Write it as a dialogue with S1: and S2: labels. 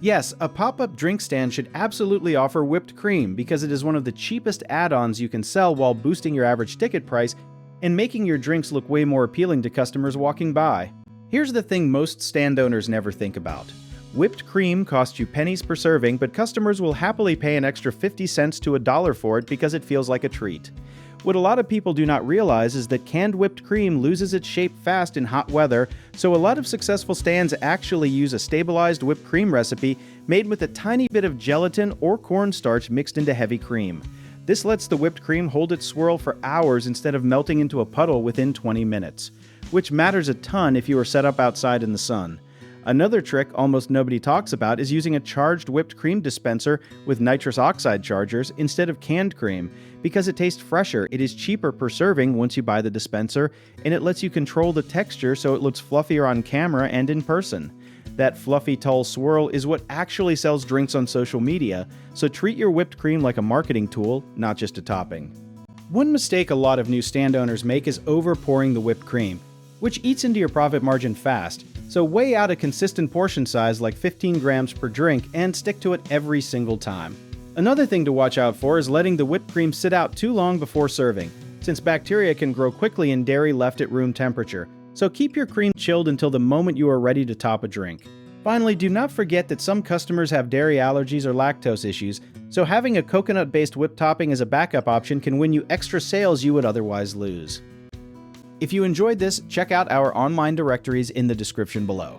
S1: Yes, a pop-up drink stand should absolutely offer whipped cream because it is one of the cheapest add-ons you can sell while boosting your average ticket price and making your drinks look way more appealing to customers walking by. Here's the thing most stand owners never think about. Whipped cream costs you pennies per serving, but customers will happily pay an extra 50 cents to $1 for it because it feels like a treat. What a lot of people do not realize is that canned whipped cream loses its shape fast in hot weather, so a lot of successful stands actually use a stabilized whipped cream recipe made with a tiny bit of gelatin or cornstarch mixed into heavy cream. This lets the whipped cream hold its swirl for hours instead of melting into a puddle within 20 minutes, which matters a ton if you are set up outside in the sun. Another trick almost nobody talks about is using a charged whipped cream dispenser with nitrous oxide chargers instead of canned cream. Because it tastes fresher, it is cheaper per serving once you buy the dispenser, and it lets you control the texture so it looks fluffier on camera and in person. That fluffy, tall swirl is what actually sells drinks on social media, so treat your whipped cream like a marketing tool, not just a topping. One mistake a lot of new stand owners make is over-pouring the whipped cream, which eats into your profit margin fast. So weigh out a consistent portion size like 15 grams per drink and stick to it every single time. Another thing to watch out for is letting the whipped cream sit out too long before serving, since bacteria can grow quickly in dairy left at room temperature. So keep your cream chilled until the moment you are ready to top a drink. Finally, do not forget that some customers have dairy allergies or lactose issues, so having a coconut-based whipped topping as a backup option can win you extra sales you would otherwise lose. If you enjoyed this, check out our online directories in the description below.